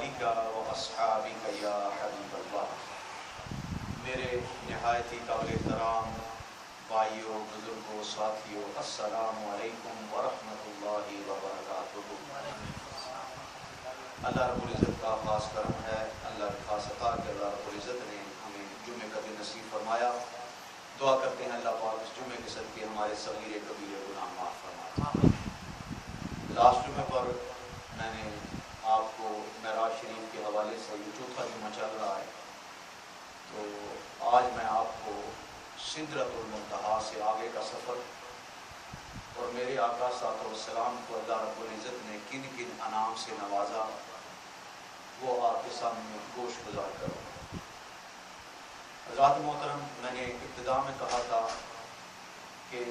آلِکَ وَأَصْحَابِکَ یا حبیب اللہ۔ میرے نہایت ہی قابل احترام بھائیوں، بزرگوں، ساتھیوں، السلام علیکم ورحمۃ اللہ وبرکاتہ۔ اللہ رب العزت کا خاص کرم ہے، اللہ کا خاص عطا کہ اللہ رب العزت نے ہمیں جمعے کا دن نصیب فرمایا۔ دعا کرتے ہیں اللہ پاک اس جمعے کے صدقے ہمارے صغیر کبیر گناہ معاف فرمائے۔ لاسٹ جمعے پر میں نے آپ کو معراج شریف کے حوالے سے یہ چوتھا جمعہ چل رہا ہے، تو آج میں آپ کو سدرۃ المنتہا سے آگے کا سفر اور میرے آقا صلی اللہ علیہ وسلم کو اللہ رب العزت نے کن کن انعام سے نوازا وہ آپ کے سامنے گوش گزار کروں۔ حضرات محترم، میں نے ابتدا میں کہا تھا کہ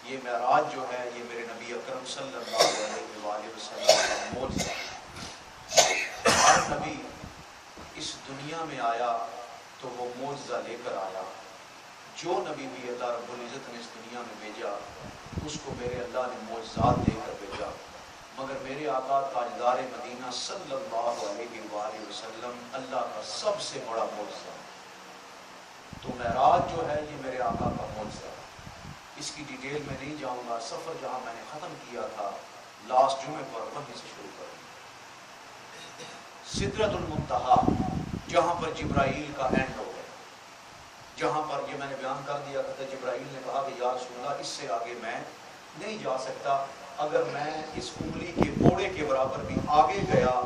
یہ معراج جو ہے یہ میرے نبی اکرم صلی اللہ علیہ وآلہ وسلم کا معجزہ ہے۔ ہر نبی اس دنیا میں آیا تو وہ معجزہ لے کر آیا۔ جو نبی بھی اللہ رب العزت نے اس دنیا میں بھیجا اس کو میرے اللہ نے معجزات دے کر بھیجا، مگر میرے آقا تاجدار مدینہ صلی اللہ علیہ وآلہ وسلم اللہ کا سب سے بڑا معجزہ۔ تو معراج جو ہے یہ میرے آقا کا معجزہ ہے۔ اس کی ڈیٹیل میں نہیں جاؤں گا، سفر جہاں میں نے ختم کیا تھا لاسٹ جمعے پر وہیں سے شروع کروں۔ سدرۃ المنتہا جہاں پر جبرائیل کا اینڈ ہو گیا، جہاں پر یہ میں نے بیان کر دیا تھا، جبرائیل نے کہا کہ یا رسول اللہ اس سے آگے میں نہیں جا سکتا، اگر میں اس انگلی کے موڑے کے برابر بھی آگے گیا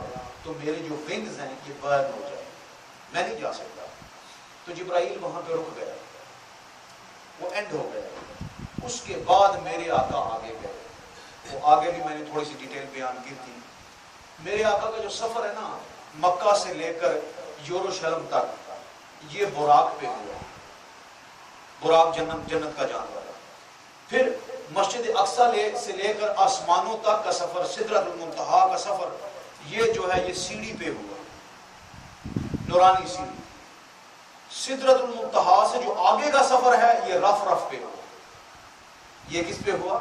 تو میرے جو ونگز ہیں یہ برن ہو جائے، میں نہیں جا سکتا۔ تو جبرائیل وہاں پہ رک گیا، وہ اینڈ ہو گیا۔ اس کے بعد میرے آقا آگے گئے، وہ آگے بھی میں نے تھوڑی سی ڈیٹیل بیان کی تھی۔ میرے آقا کا جو سفر ہے نا مکہ سے لے کر یروشلم تک یہ براق پہ ہوا، براق جنت کا جانور ہے۔ پھر مسجد اقصی سے لے کر آسمانوں تک کا سفر، سدرۃ المنتہا کا سفر یہ جو ہے یہ سیڑھی پہ ہوا، نورانی سیڑھی۔ سدرۃ المنتہا سے جو آگے کا سفر ہے یہ رف پہ ہوا۔ یہ کس پہ ہوا؟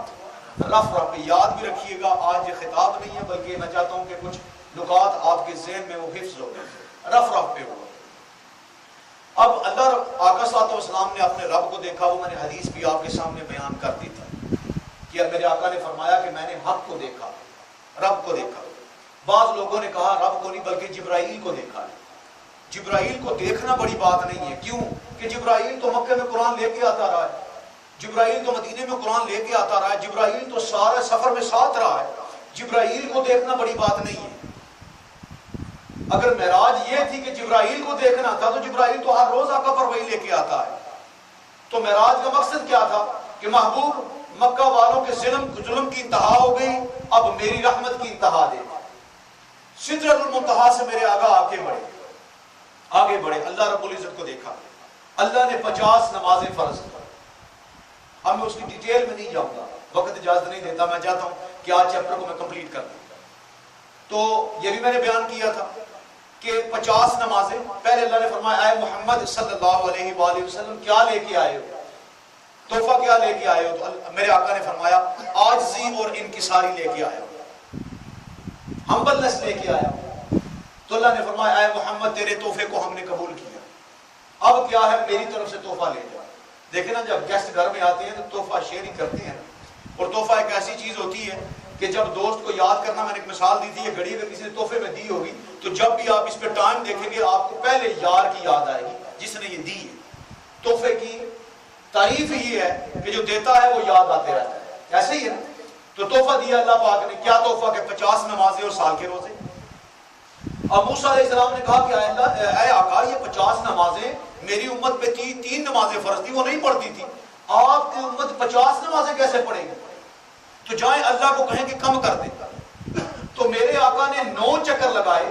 رف پہ۔ یاد بھی رکھیے گا، آج یہ خطاب نہیں ہے بلکہ میں چاہتا ہوں کہ کچھ نکات آپ کے ذہن میں وہ حفظ ہو گئے۔ رف پہ ہوا۔ اب اللہ آقا صلی اللہ علیہ وسلم نے اپنے رب کو دیکھا، وہ میں نے حدیث بھی آپ کے سامنے بیان کر دی تھی کہ میرے آقا نے فرمایا کہ میں نے حق کو دیکھا، رب کو دیکھا۔ بعض لوگوں نے کہا رب کو نہیں بلکہ جبرائیل کو دیکھا ہے۔ جبرائیل کو دیکھنا بڑی بات نہیں ہے، کیوں کہ جبرائیل تو مکہ میں قرآن لے کے آتا رہا ہے، جبرائیل تو مدینے میں قرآن لے کے آتا رہا ہے، جبرائیل تو سارے سفر میں ساتھ رہا ہے، جبرائیل کو دیکھنا بڑی بات نہیں ہے۔ اگر معراج یہ تھی کہ جبرائیل کو دیکھنا تھا تو جبرائیل تو ہر روز آقا پر وحی لے کے آتا ہے۔ تو معراج کا مقصد کیا تھا کہ محبوب مکہ والوں کے ظلم کی انتہا ہو گئی، اب میری رحمت کی انتہا دے۔ سدرۃ المنتہا سے میرے آقا آگے بڑھے، اللہ رب العزت کو دیکھا۔ اللہ نے 50 نمازیں فرض کی۔ اب میں اس کی ڈیٹیل میں نہیں جاؤں گا، وقت اجازت نہیں دیتا، میں چاہتا ہوں کہ آج چیپٹر کو میں کمپلیٹ کر دوں۔ تو یہ بھی میں نے بیان کیا تھا کہ 50 نمازیں، پہلے اللہ نے فرمایا اے محمد صلی اللہ علیہ وآلہ وسلم کیا لے کے آئے ہو، تحفہ کیا لے کے آئے ہو؟ تو میرے آقا نے فرمایا عاجزی اور انکساری لے کے آئے ہو، ہمبلنس لے کے آیا ہو۔ تو اللہ نے فرمایا اے محمد تیرے تحفے کو ہم نے قبول کیا، اب کیا ہے میری طرف سے تحفہ لے جا۔ دیکھیں نا جب گیسٹ گھر میں آتے ہیں تو تحفہ شیئرنگ کرتے ہیں، اور تحفہ ایک ایسی چیز ہوتی ہے کہ جب دوست کو یاد کرنا، میں نے ایک مثال دی تھی، یہ گھڑی اگر کسی نے تحفے میں دی ہوگی تو جب بھی آپ اس پہ ٹائم دیکھیں گے آپ کو پہلے یار کی یاد آئے گی جس نے یہ دی ہے۔ تحفے کی تعریف یہ ہے کہ جو دیتا ہے وہ یاد آتے رہتا ہے، ایسے ہی ہے نا۔ تو تحفہ دیا اللہ پاک نے، کیا تحفہ کہ 50 نمازیں اور سال کے روزے۔ اب موسیٰ علیہ السلام نے کہا کہ اے آقا یہ 50 نمازیں میری امت پہ 3 نمازیں فرض تھی، وہ نہیں پڑھتی تھی، آپ کی امت 50 نمازیں کیسے پڑھے گی؟ تو جائیں اللہ کو کہیں کہ کم کر دیں۔ تو میرے آقا نے 9 چکر لگائے،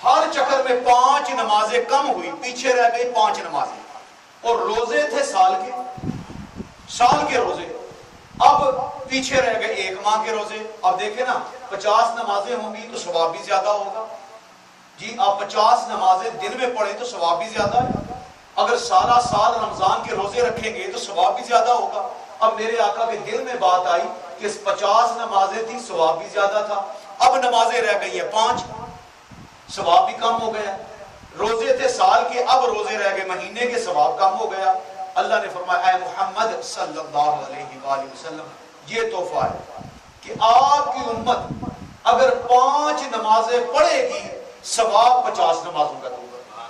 ہر چکر میں 5 نمازیں کم ہوئی، پیچھے رہ گئی 5 نمازیں، اور روزے تھے سال کے روزے، اب پیچھے رہ گئے 1 ماہ کے روزے۔ اب دیکھیں نا 50 نمازیں ہوں گی تو ثواب بھی زیادہ ہوگا جی، آپ 50 نمازیں دن میں پڑھیں تو ثواب بھی زیادہ ہے، اگر سارا سال رمضان کے روزے رکھیں گے تو ثواب بھی زیادہ ہوگا۔ اب میرے آقا کے دل میں بات آئی کہ 50 نمازیں تھی، ثواب بھی زیادہ تھا، اب نمازیں رہ گئی ہیں 5، ثواب بھی کم ہو گیا. روزے تھے سال کے، اب روزے رہ گئے مہینے کے، ثواب کم ہو گیا. اللہ نے فرمایا اے محمد صلی اللہ علیہ وآلہ وسلم یہ تحفہ ہے کہ آپ کی امت اگر 5 نمازیں پڑھے گی ثواب 50 نمازوں کا دوں گا.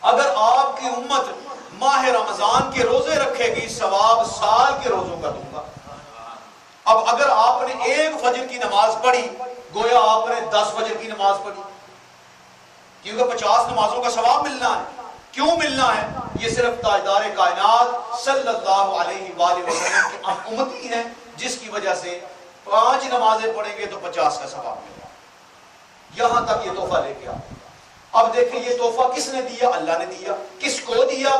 اگر آپ کی امت ماہ رمضان کے روزے رکھے گی ثواب سال کے روزوں کا دوں گا. اب اگر آپ نے 1 فجر کی نماز پڑھی گویا آپ نے 10 فجر کی نماز پڑھی، کیونکہ 50 نمازوں کا ثواب ملنا ہے. کیوں ملنا ہے؟ یہ صرف تاجدار کائنات صلی اللہ علیہ وآلہ وسلم کی امتی ہیں جس کی وجہ سے 5 نمازیں پڑھیں گے تو 50 کا ثواب ملے. یہاں تک یہ تحفہ لے کے آئے. اب دیکھیں یہ تحفہ کس نے دیا؟ اللہ نے دیا. کس کو دیا؟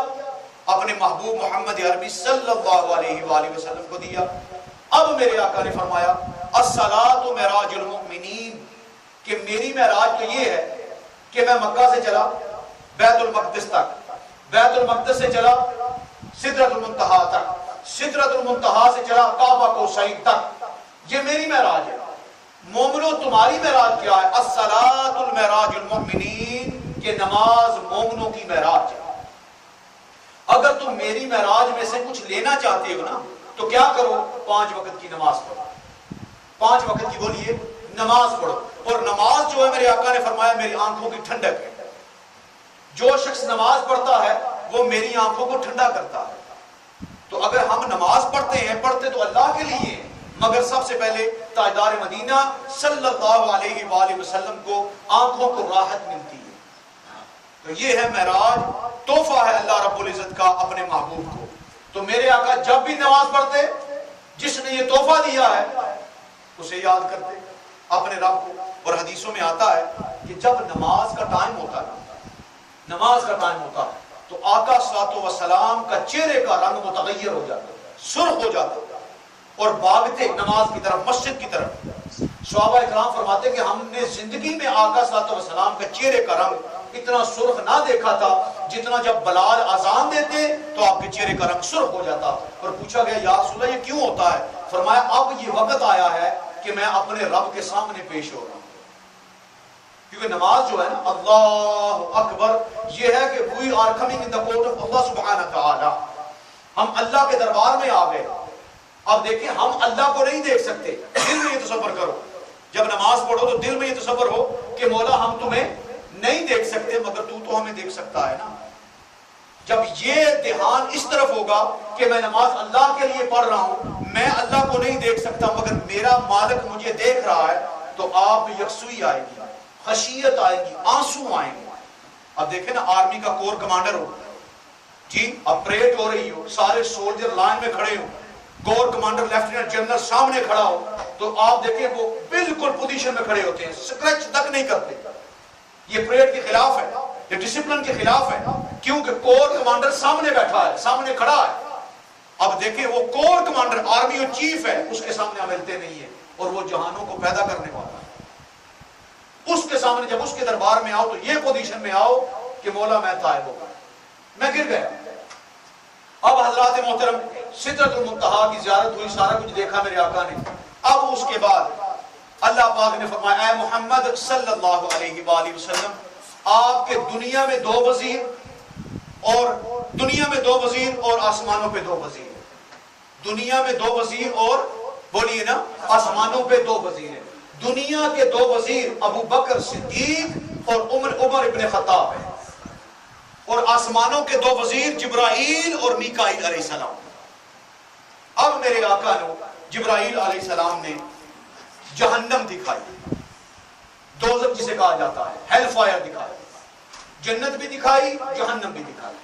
اپنے محبوب محمد عربی صلی اللہ علیہ وآلہ وسلم کو دیا. اب میرے آقا نے فرمایا الصلاۃ معراج المؤمنین، کہ میری معراج تو یہ ہے کہ میں مکہ سے چلا بیت المقدس تک، بیت المقدس سے چلا سدرۃ المنتہا تک، سدرۃ المنتہا سے چلا کعبہ کوسین تک. یہ میری معراج ہے. مومنو تمہاری معراج کیا ہے؟ الصلاۃ المعراج المؤمنین، کہ نماز مومنوں کی معراج ہے. اگر تم میری معراج میں سے کچھ لینا چاہتے ہو نا تو کیا کرو؟ 5 وقت کی نماز پڑھو. 5 وقت کی بولیے نماز پڑھو. اور نماز جو ہے میرے آقا نے فرمایا میری آنکھوں کی ٹھنڈک ہے. جو شخص نماز پڑھتا ہے وہ میری آنکھوں کو ٹھنڈا کرتا ہے. تو اگر ہم نماز پڑھتے ہیں، پڑھتے تو اللہ کے لیے، مگر سب سے پہلے تاجدار مدینہ صلی اللہ علیہ وآلہ وسلم کو آنکھوں کو راحت ملتی ہے. تو یہ ہے معراج، تحفہ ہے اللہ رب العزت کا اپنے محبوب کو. تو میرے آقا جب بھی نماز پڑھتے جس نے یہ تحفہ دیا ہے اسے یاد کرتے اپنے رب کو. اور حدیثوں میں آتا ہے کہ جب نماز کا ٹائم ہوتا ہے، نماز کا ٹائم ہوتا ہے تو آقا صلی اللہ علیہ وسلم کا چہرے کا رنگ متغیر ہو جاتا، سرخ ہو جاتا اور بھاگتے نماز کی طرف، مسجد کی طرف. صحابہ اکرام فرماتے کہ ہم نے زندگی میں آقا صلی اللہ علیہ وسلم کا چہرے کا رنگ اتنا سرخ نہ دیکھا تھا جتنا جب بلال اذان دیتے تو آپ کے چہرے کا رنگ سرخ ہو جاتا. اور پوچھا گیا یا رسول اللہ یہ کیوں ہوتا ہے؟ فرمایا اب یہ وقت آیا ہے کہ میں اپنے رب کے سامنے پیش ہو رہا ہوں. کیونکہ نماز جو ہے نا اللہ اکبر، یہ ہے کہ we are coming in the court of Allah سبحانہ تعالی. ہم اللہ کے دربار میں آ گئے. اب دیکھیں ہم اللہ کو نہیں دیکھ سکتے. دل میں یہ تصور کرو، جب نماز پڑھو تو دل میں یہ تصور ہو کہ مولا ہم تمہیں نہیں دیکھ سکتے مگر تو ہمیں دیکھ سکتا ہے نا. جب یہ دھیان اس طرف ہوگا کہ میں نماز اللہ کے لیے پڑھ رہا ہوں، میں اللہ کو نہیں دیکھ سکتا مگر میرا مالک مجھے دیکھ رہا ہے، تو آپ میں یکسوئی آئے گی، خشیت آئے گی، آنسو آئیں گے. اب دیکھیں نا آرمی کا کور کمانڈر ہو جی، اب پریڈ ہو رہی ہو، سارے سولجر لائن میں کھڑے ہو، کور کمانڈر لیفٹیننٹ جنرل سامنے کھڑا ہو، تو آپ دیکھیں وہ بالکل پوزیشن میں کھڑے ہوتے ہیں، سکریچ تک نہیں کرتے. یہ پریڈ کے خلاف ہے، یہ ڈسپلن کے خلاف ہے، کیونکہ کور کمانڈر سامنے بیٹھا ہے، سامنے کھڑا ہے. اب دیکھیں وہ کور کمانڈر آرمی اور چیف ہے، اس کے سامنے ملتے نہیں ہے، اور وہ جہانوں کو پیدا کرنے والا ہے. اس کے سامنے جب اس کے دربار میں آؤ تو یہ پوزیشن میں آؤ کہ مولا میں طائب ہو گیا، میں گر گیا. اب حضرات محترم سدرۃ المنتہا کی زیارت ہوئی، سارا کچھ دیکھا میرے آقا نے. اب اس کے بعد اللہ پاک نے فرمایا اے محمد صلی اللہ علیہ وآلہ وسلم، آپ کے دنیا میں 2 وزیر اور دنیا میں 2 وزیر اور آسمانوں پہ 2 وزیر. دنیا میں 2 وزیر اور بولیے نا آسمانوں پہ 2 وزیر ہیں. دنیا کے 2 وزیر ابو بکر صدیق اور عمر ابن خطاب ہیں، اور آسمانوں کے 2 وزیر جبرائیل اور میکائیل علیہ السلام. اب میرے آقا نے جبرائیل علیہ السلام نے جہنم دکھائی، دوزخ جسے کہا جاتا ہے، ہیل فائر دکھائی، جنت بھی دکھائی، جہنم بھی دکھائی.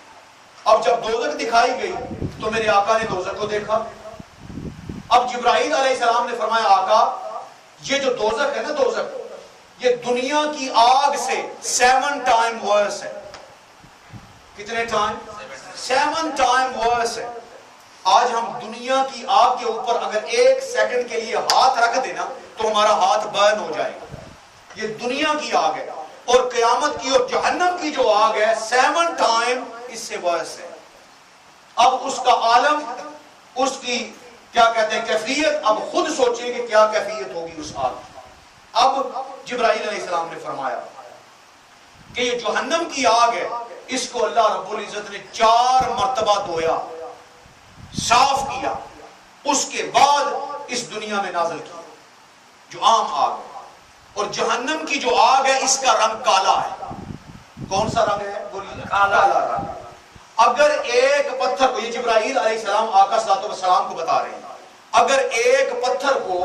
اب جب دوزخ دکھائی گئی تو میرے آقا نے دوزخ کو دیکھا. اب جبرائیل علیہ السلام نے فرمایا آقا یہ جو دوزخ ہے نا، دوزخ یہ دنیا کی آگ سے 7 ٹائم ورس ہے. کتنے ٹائم؟ 7 ٹائم ورس ہے. آج ہم دنیا کی آگ کے اوپر اگر 1 سیکنڈ کے لیے ہاتھ رکھ دینا تو ہمارا ہاتھ برن ہو جائے گا. یہ دنیا کی آگ ہے، اور قیامت کی اور جہنم کی جو آگ ہے 7 ٹائم اس سے ورس ہے. اب اس کا عالم، اس کی کیا کہتے ہیں کیفیت، اب خود سوچیں کہ کیا کیفیت ہوگی اس آگ. اب جبرائیل علیہ السلام نے فرمایا کہ یہ جہنم کی آگ ہے، اس کو اللہ رب العزت نے 4 مرتبہ دھویا، صاف کیا، اس کے بعد اس دنیا میں نازل کیا جو عام آگ ہے۔ اور جہنم کی جو آگ ہے اس کا رنگ کالا ہے۔ کون سا رنگ ہے؟ بولیے، کالا رنگ۔ اگر ایک پتھر کو، یہ جبرائیل علیہ السلام آقا صلی اللہ علیہ وسلم کو بتا رہے ہیں، اگر ایک پتھر کو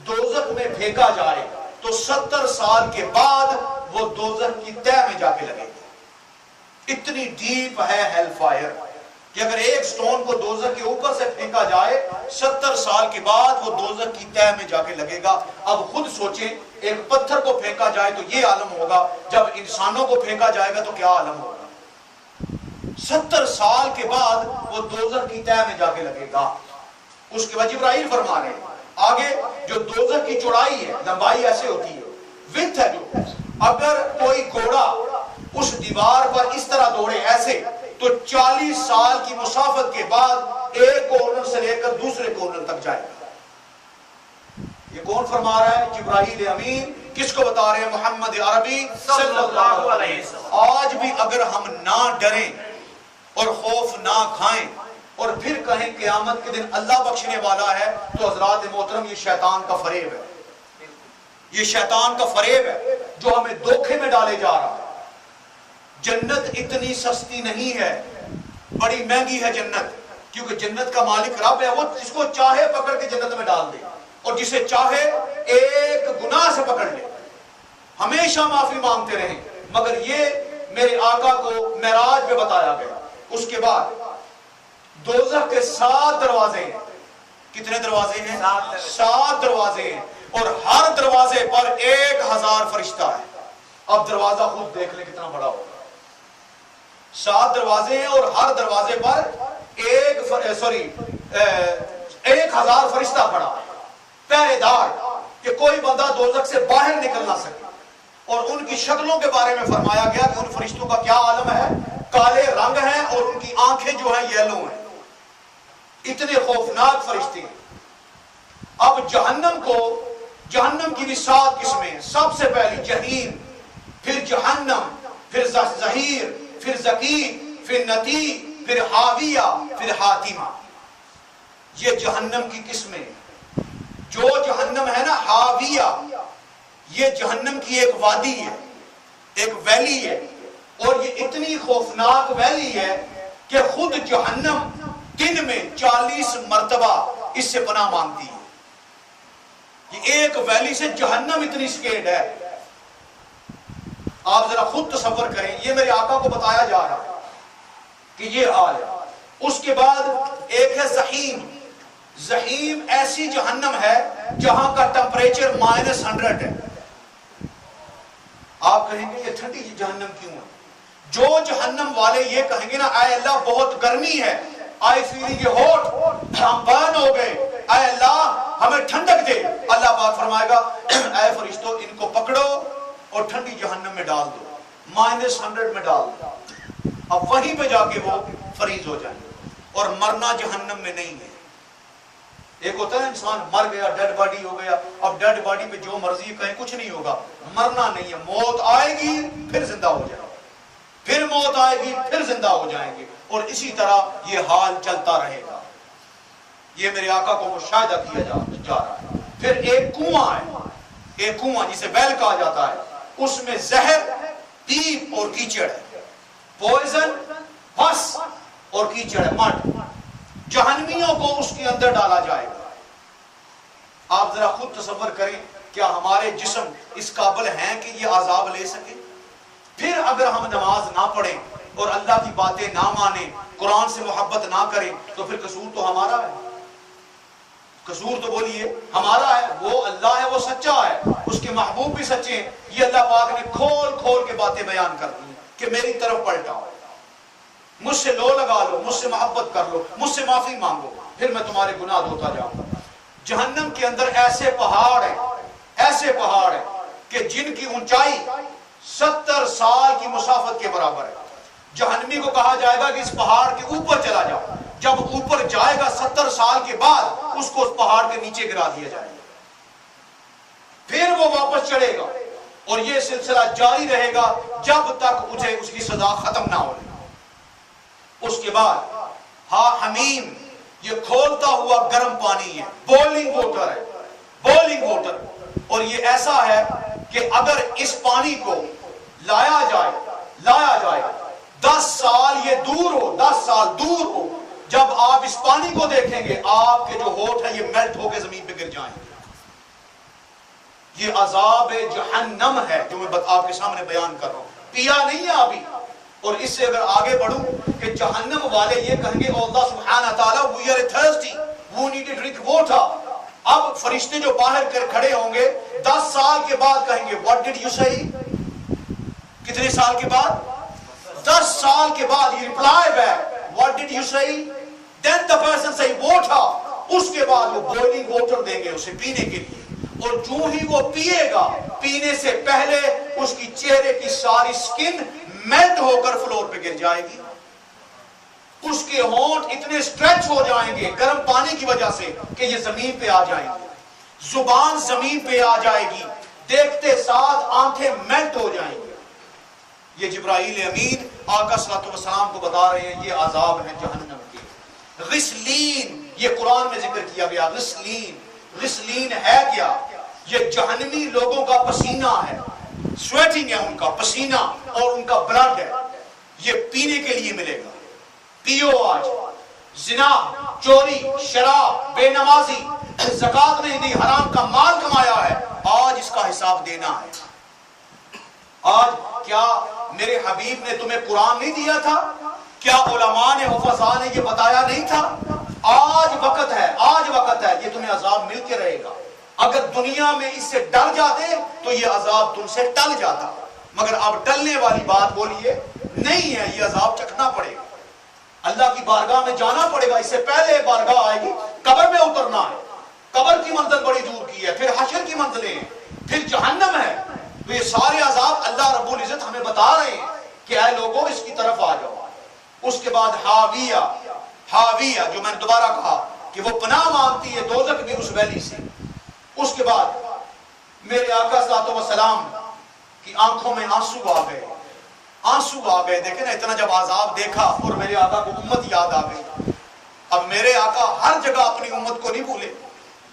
دوزخ میں پھینکا جائے تو 70 سال کے بعد وہ دوزخ کی تہہ میں جا کے لگے گا۔ اتنی ڈیپ ہے ہیل فائر کہ اگر ایک سٹون کو دوزخ کے اوپر سے پھینکا جائے 70 سال کے بعد وہ دوزخ کی تہہ میں جا کے لگے گا۔ اب خود سوچیں، ایک پتھر کو پھینکا جائے تو یہ عالم ہوگا، جب انسانوں کو پھینکا جائے گا تو کیا عالم ہوگا؟ 70 سال کے بعد وہ دوزخ کی تہہ میں جا کے لگے گا۔ اس کے بعد جبرائیل فرما رہے ہیں آگے، جو دوزخ کی چوڑائی ہے، لمبائی ایسے ہوتی ہے، width ہے جو، اگر کوئی گھوڑا اس دیوار پر اس طرح دوڑے ایسے تو 40 سال کی مسافت کے بعد ایک کارنر سے لے کر دوسرے کارنر تک جائے گا۔ یہ کون فرما رہا ہے؟ جبرائیل امین۔ کس کو بتا رہے ہیں؟ محمد عربی صلی اللہ علیہ وسلم۔ آج بھی اگر ہم نہ ڈریں اور خوف نہ کھائیں اور پھر کہیں قیامت کے دن اللہ بخشنے والا ہے، تو حضرات محترم یہ شیطان کا فریب ہے، یہ شیطان کا فریب ہے جو ہمیں دھوکے میں ڈالے جا رہا ہے۔ جنت اتنی سستی نہیں ہے، بڑی مہنگی ہے جنت، کیونکہ جنت کا مالک رب ہے، وہ جس کو چاہے پکڑ کے جنت میں ڈال دے اور جسے چاہے ایک گناہ سے پکڑ لے، ہمیشہ معافی مانگتے رہیں۔ مگر یہ میرے آقا کو معراج میں بتایا گیا۔ اس کے بعد دوزخ کے 7 دروازے ہیں۔ کتنے دروازے ہیں؟ 7 دروازے ہیں، اور ہر دروازے پر 1000 فرشتہ ہے۔ اب دروازہ خود دیکھ لیں کتنا بڑا ہوگا۔ 7 دروازے ہیں اور ہر دروازے پر 1000 فرشتہ پڑا ہے، پہرے دار، کہ کوئی بندہ دوزخ سے باہر نکل نہ سکے۔ اور ان کی شکلوں کے بارے میں فرمایا گیا کہ ان فرشتوں کا کیا عالم ہے؟ کالے رنگ ہیں اور ان کی آنکھیں جو ہیں یلو ہیں۔ اتنے خوفناک فرشتے ہیں۔ اب جہنم کی بھی 7 قسمیں۔ سب سے پہلی جہنم، پھر جہنم، پھر زحیر، پھر زقیر، پھر نتی، پھر حاویہ، پھر حاتمہ۔ یہ جہنم کی قسمیں۔ جو جہنم ہے نا حاویہ، یہ جہنم کی ایک وادی ہے، ایک ویلی ہے، اور یہ اتنی خوفناک ویلی ہے کہ خود جہنم دن میں 40 مرتبہ اس سے پناہ مانگتی ہے۔ یہ ایک ویلی سے جہنم اتنی سکیڈ ہے، آپ ذرا خود تصور کریں۔ یہ میرے آقا کو بتایا جا رہا ہے کہ یہ حال ہے۔ اس کے بعد ایک ہے زحیم۔ زحیم ایسی جہنم ہے جہاں کا ٹمپریچر -100 ہے۔ آپ کہیں گے یہ ٹھنڈی جہنم کیوں ہے؟ جو جہنم والے یہ کہیں گے نا، اے اللہ بہت گرمی ہے، آئی فیلنگ ہاٹ، ہم برن ہو گئے، اے اللہ ہمیں ٹھنڈک دے، اللہ پاک فرمائے گا اے فرشتوں ان کو پکڑو اور ٹھنڈی جہنم میں ڈال دو، -100 میں ڈال دو۔ اب وہیں پہ جا کے وہ فریز ہو جائیں گے۔ اور مرنا جہنم میں نہیں ہے۔ ایک ہوتا ہے انسان مر گیا، ڈیڈ باڈی ہو گیا، اب ڈیڈ باڈی پہ جو مرضی کہیں کچھ نہیں ہوگا۔ مرنا نہیں ہے، موت آئے گی پھر زندہ ہو جائے گا، پھر موت آئے گی پھر زندہ ہو جائیں گے، اور اسی طرح یہ حال چلتا رہے گا۔ یہ میرے آقا کو مشاہدہ کیا جا رہا ہے۔ پھر ایک کنواں ہے، ایک کنواں جسے ویل کہا جاتا ہے، اس میں زہر، پیپ اور کیچڑ ہے، پوائزن، پس اور کیچڑ ہے، مڈ۔ جہنمیوں کو اس کے اندر ڈالا جائے گا۔ آپ ذرا خود تصور کریں، کیا ہمارے جسم اس قابل ہیں کہ یہ عذاب لے سکے؟ پھر اگر ہم نماز نہ پڑھیں اور اللہ کی باتیں نہ مانیں، قرآن سے محبت نہ کریں، تو پھر قصور تو ہمارا ہے۔ قصور تو بولیے ہمارا ہے۔ وہ اللہ ہے، وہ سچا ہے، اس کے محبوب بھی سچے ہیں۔ یہ اللہ پاک نے کھول کھول کے باتیں بیان کر دی کہ میری طرف پلٹاؤ، مجھ سے لو لگا لو، مجھ سے محبت کر لو، مجھ سے معافی مانگو، پھر میں تمہارے گناہ دھوتا جاؤں گا۔ جہنم کے اندر ایسے پہاڑ ہیں، ایسے پہاڑ ہیں کہ جن کی اونچائی 70 سال کی مسافت کے برابر ہے۔ جہنمی کو کہا جائے گا کہ اس پہاڑ کے اوپر چلا جاؤ۔ جب اوپر جائے گا 70 سال کے بعد اس کو اس پہاڑ کے نیچے گرا دیا جائے گا، پھر وہ واپس چڑھے گا اور یہ سلسلہ جاری رہے گا جب تک اسے اس کی سزا ختم نہ ہو لے۔ اس کے بعد حمیم، یہ کھولتا ہوا گرم پانی ہے، بوائلنگ واٹر ہے، بوائلنگ واٹر، اور یہ ایسا ہے کہ اگر اس پانی کو لایا جائے 10 سال یہ دور ہو، 10 سال دور ہو، جب آپ اس پانی کو دیکھیں گے آپ کے جو ہونٹ ہیں یہ میلٹ ہو کے زمین پہ گر جائیں گے۔ یہ عذاب جہنم ہے جو میں آپ کے سامنے بیان کر رہا ہوں، پیا نہیں ہے ابھی۔ اور اس سے اگر آگے بڑھوں کہ جہنم والے یہ کہیں گے او اللہ سبحانہ تعالیٰ we are thirsty, we need to drink water۔ اب فرشتے جو باہر کر کھڑے ہوں گے 10 سال کے بعد کہیں گے what did you say؟ کتنے سال کے بعد؟ 10 سال کے بعد یہ reply back what did you say؟ then the person say water۔ اس کے بعد وہ boiling water دیں گے اسے پینے کے لیے، اور جو ہی وہ پیے گا پینے سے پہلے اس کی چہرے کی ساری سکن میلٹ ہو کر فلور پہ گر جائے گی، اس کے ہونٹ اتنے سٹریچ ہو جائیں گے گرم پانی کی وجہ سے کہ یہ زمین پہ آ جائیں گے، زبان زمین پہ آ جائے گی، دیکھتے ساتھ آنکھیں میلٹ ہو جائیں گی۔ یہ جبرائیل امین آقا صلی اللہ علیہ وسلم کو بتا رہے ہیں یہ عذاب ہے جہنم کے۔ غسلین، یہ قرآن میں ذکر کیا گیا، غسلین، غسلین ہے کیا؟ یہ جہنمی لوگوں کا پسینہ ہے، سویٹنگ ہے ان کا پسینہ اور ان کا بلڈ ہے، یہ پینے کے لیے ملے گا۔ پیو آج، زنا، چوری، شراب، بے نمازی، زکات نہیں دی، حرام کا مال کمایا ہے، آج اس کا حساب دینا ہے۔ آج کیا میرے حبیب نے تمہیں قرآن نہیں دیا تھا؟ کیا علماء نے حفظاء نے یہ بتایا نہیں تھا؟ آج وقت ہے، آج وقت ہے، یہ تمہیں عذاب مل کے رہے گا۔ اگر دنیا میں اس سے ڈر جاتے تو یہ عذاب تم سے ٹل جاتا، مگر اب ٹلنے والی بات بولیے نہیں ہے، یہ عذاب چکھنا پڑے گا، اللہ کی بارگاہ میں جانا پڑے گا۔ اس سے پہلے بارگاہ آئے گی، قبر میں اترنا ہے، قبر کی منزل بڑی دور کی ہے، پھر حشر کی منزلیں ہیں، پھر جہنم ہے، تو یہ سارے عذاب اللہ رب العزت ہمیں بتا رہے ہیں کہ اے لوگوں اس کی طرف آ جاؤ۔ اس کے بعد حاویہ، حاویہ جو میں نے دوبارہ کہا کہ وہ پناہ مانگتی ہے دوزخ بھی اس ویلی سے۔ اس کے بعد میرے آقا صلی اللہ علیہ وسلم کی آنکھوں میں آنسو آ گئے، آنسو آ گئے۔ دیکھیں نا اتنا جب عذاب دیکھا اور میرے آقا کو امت یاد آ گئی۔ اب میرے آقا ہر جگہ اپنی امت کو نہیں بھولے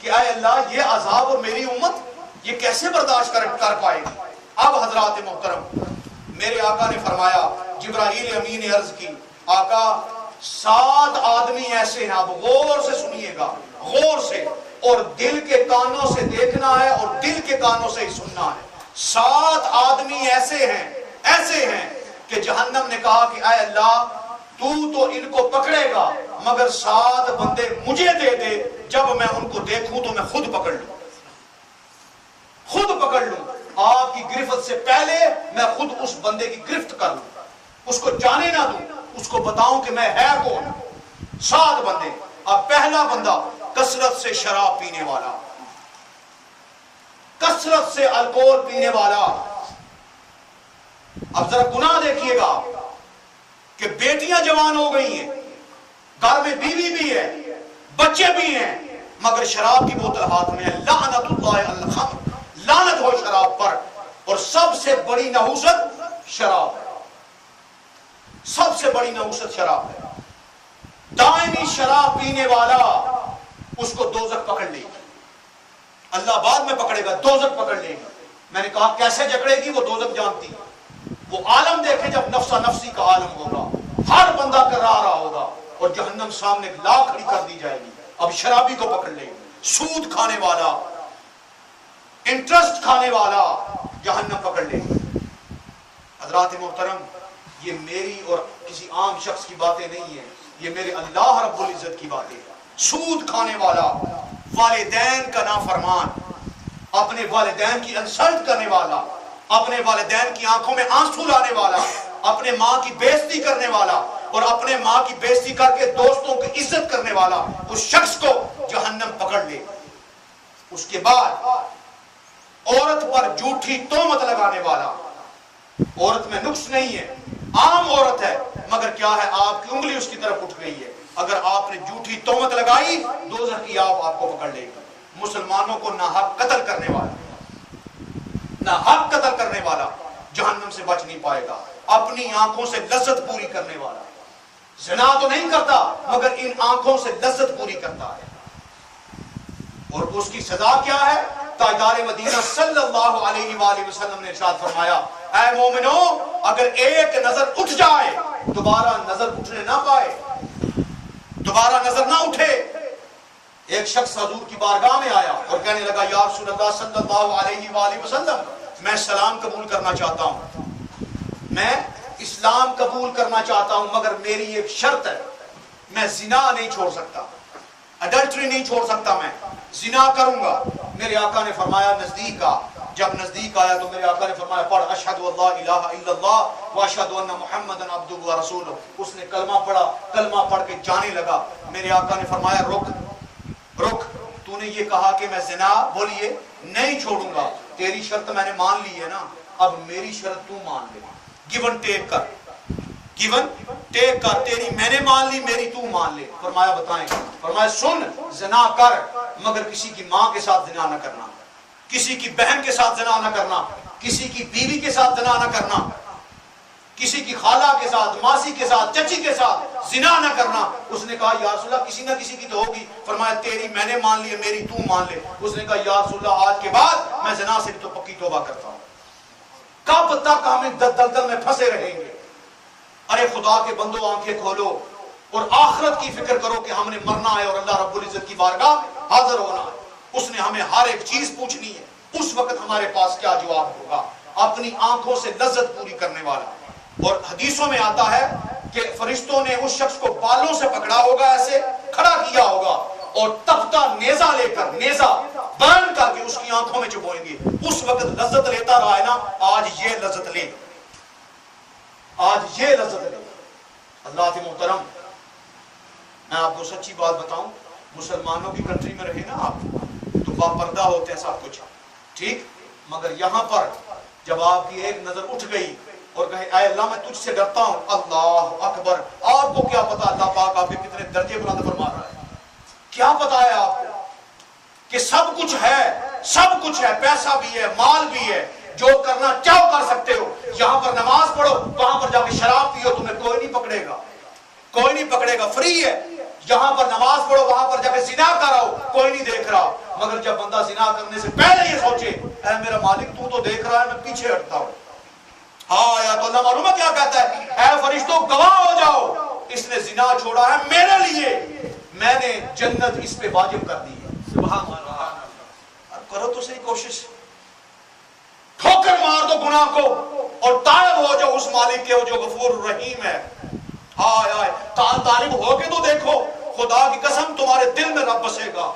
کہ اے اللہ یہ عذاب اور میری امت یہ کیسے برداشت کر پائے گی۔ اب حضرات محترم میرے آقا نے فرمایا، جبرائیل امین نے عرض کی آقا 7 آدمی ایسے ہیں، آپ غور سے سنیے گا، غور سے، اور دل کے کانوں سے دیکھنا ہے اور دل کے کانوں سے ہی سننا ہے۔ 7 آدمی ایسے ہیں کہ جہنم نے کہا کہ اے اللہ تو ان کو پکڑے گا مگر 7 بندے مجھے دے دے، جب میں ان کو دیکھوں تو میں خود پکڑ لوں، خود پکڑ لوں، آپ کی گرفت سے پہلے میں خود اس بندے کی گرفت کر لوں، اس کو جانے نہ دوں، اس کو بتاؤں کہ میں ہے کون۔ 7 بندے۔ اب پہلا بندہ کثرت سے شراب پینے والا، کثرت سے الکوہل پینے والا۔ اب ذرا گناہ دیکھیے گا کہ بیٹیاں جوان ہو گئی ہیں، گھر میں بیوی بھی ہے، بچے بھی ہیں، مگر شراب کی بوتل ہاتھ میں ہے۔ لعنت اللہ علی الخمر، لعنت ہو شراب پر۔ اور سب سے بڑی نحوست شراب ہے، سب سے بڑی نحوست شراب ہے۔ دائمی شراب پینے والا اس کو دوزخ پکڑ لے گی، اللہ بعد میں پکڑے گا، دوزخ پکڑ لے گی۔ میں نے کہا کیسے جکڑے گی؟ وہ دوزخ جانتی ہے۔ وہ عالم دیکھے جب نفسا نفسی کا عالم ہوگا، ہر بندہ کر رہا ہوگا اور جہنم سامنے لا کھڑی کر دی جائے گی۔ اب شرابی کو پکڑ لے گی، سود کھانے والا، انٹرسٹ کھانے والا جہنم پکڑ لے گی۔ حضرات محترم یہ میری اور کسی عام شخص کی باتیں نہیں ہیں، یہ میرے اللہ رب العزت کی باتیں ہیں۔ سود کھانے والا، والدین کا نافرمان، اپنے والدین کی انسلٹ کرنے والا، اپنے والدین کی آنکھوں میں آنسو لانے والا، اپنے ماں کی بے عزتی کرنے والا اور اپنے ماں کی بے عزتی کر کے دوستوں کی عزت کرنے والا، اس شخص کو جہنم پکڑ لے۔ اس کے بعد عورت پر جھوٹی تہمت لگانے والا، عورت میں نقص نہیں ہے، عام عورت ہے، مگر کیا ہے آپ کی انگلی اس کی طرف اٹھ گئی ہے، اگر آپ نے جھوٹی تہمت لگائی دوزخ کی آپ کو پکڑ لے گا۔ مسلمانوں کو ناحق قتل کرنے والا، نہ حق قتل کرنے والا جہنم سے بچ نہیں پائے گا. اپنی آنکھوں سے لذت پوری کرنے والا زنا تو نہیں کرتا مگر ان آنکھوں سے لذت پوری کرتا ہے. اور اس کی سزا کیا ہے؟ تاجدار مدینہ صلی اللہ علیہ وآلہ وسلم نے ارشاد فرمایا اے مومنو اگر ایک نظر اٹھ جائے دوبارہ نظر اٹھنے نہ پائے, دوبارہ نظر نہ اٹھے. ایک شخص حضور کی بارگاہ میں آیا اور کہنے لگا یا رسول اللہ صلی اللہ علیہ وآلہ وسلم میں سلام قبول کرنا چاہتا ہوں, میں اسلام قبول کرنا چاہتا ہوں مگر میری ایک شرط ہے, میں زنا نہیں چھوڑ سکتا, اڈلٹری نہیں چھوڑ سکتا, میں زنا کروں گا. میرے آقا نے فرمایا نزدیک آ. جب نزدیک آیا تو میرے آقا نے فرمایا پڑھ اشہد اللہ الہ الا اللہ واشہد ان محمد عبدہ ورسولہ. اس نے کلمہ پڑھا, کلمہ پڑھ کے جانے لگا. میرے آقا نے فرمایا رک رک, تو نے یہ کہا کہ میں زنا بولیے نہیں چھوڑوں گا, تیری شرط میں نے مان لی ہے نا, اب میری شرط تو مان لے. گیون ٹیک کر, گیون ٹیک کر, تیری میں نے مان لی میری تو مان لے. فرمایا بتائیں, فرمایا سن زنا کر مگر کسی کی ماں کے ساتھ زنا نہ کرنا, کسی کی بہن کے ساتھ زنا نہ کرنا, کسی کی بیوی کے ساتھ زنا نہ کرنا, کسی کی خالہ کے ساتھ, ماسی کے ساتھ, چچی کے ساتھ زنا نہ کرنا. اس نے کہا یا رسول اللہ کسی نہ کسی کی تو ہوگی. فرمایا تیری میں نے مان لی میری تو مان لے. اس نے کہا یا رسول اللہ آج کے بعد میں زنا سے تو پکی توبہ کرتا ہوں. کب تک ہم دلدل میں پھنسے رہیں گے؟ ارے خدا کے بندو آنکھیں کھولو اور آخرت کی فکر کرو کہ ہم نے مرنا ہے اور اللہ رب العزت کی بارگاہ حاضر ہونا ہے. اس نے ہمیں ہر ایک چیز پوچھنی ہے. اس وقت ہمارے پاس کیا جواب ہوگا؟ اپنی آنکھوں سے لذت پوری کرنے والا. اور حدیثوں میں آتا ہے کہ فرشتوں نے اس شخص کو بالوں سے پکڑا ہوگا, ایسے کھڑا کیا ہوگا اور تپتا نیزہ لے کر, نیزہ برن کر کے اس کی آنکھوں میں چبوئیں گے. اس وقت لذت لیتا رہا ہے نا, آج یہ لذت لے, آج یہ لذت لے. اللہ کے محترم میں آپ کو سچی بات بتاؤں, مسلمانوں کی کنٹری میں رہے نا آپ تو باپردہ ہوتے ہیں سب کچھ ٹھیک, مگر یہاں پر جب آپ کی ایک نظر اٹھ گئی اور کہے اے اللہ میں تجھ سے ڈرتا ہوں, اللہ اکبر, آپ کو کیا پتا اللہ پاک آپ کے کتنے درجے بلند فرما رہا ہے, کیا پتا ہے آپ کو کہ سب کچھ ہے, سب کچھ ہے, پیسہ بھی ہے, مال بھی ہے, جو کرنا چاہو کر سکتے ہو. یہاں پر نماز پڑھو, وہاں پر جا کے شراب پیو, تمہیں کوئی نہیں پکڑے گا, کوئی نہیں پکڑے گا, فری ہے. یہاں پر نماز پڑھو, وہاں پر جا کے زنا کراؤ, کوئی نہیں دیکھ رہا. مگر جب بندہ زنا کرنے سے پہلے یہ سوچے اے میرا مالک تو دیکھ رہا ہے, میں پیچھے ہٹتا ہوں. ہاں یا تو اللہ معلوم ہے کیا کہتا ہے, اے فرشتوں گواہ ہو جاؤ, اس نے زنا چھوڑا ہے میرے لیے, میں نے جنت اس پہ واجب کر دی ہے. سبحان اللہ. کرو تو صحیح کوشش, ٹھوکر مار دو گناہ کو اور طائب ہو جاؤ اس مالک کے جو غفور الرحیم ہے. ہائے ہائے, طالب ہو کے تو دیکھو, خدا کی قسم تمہارے دل میں رب بسے گا,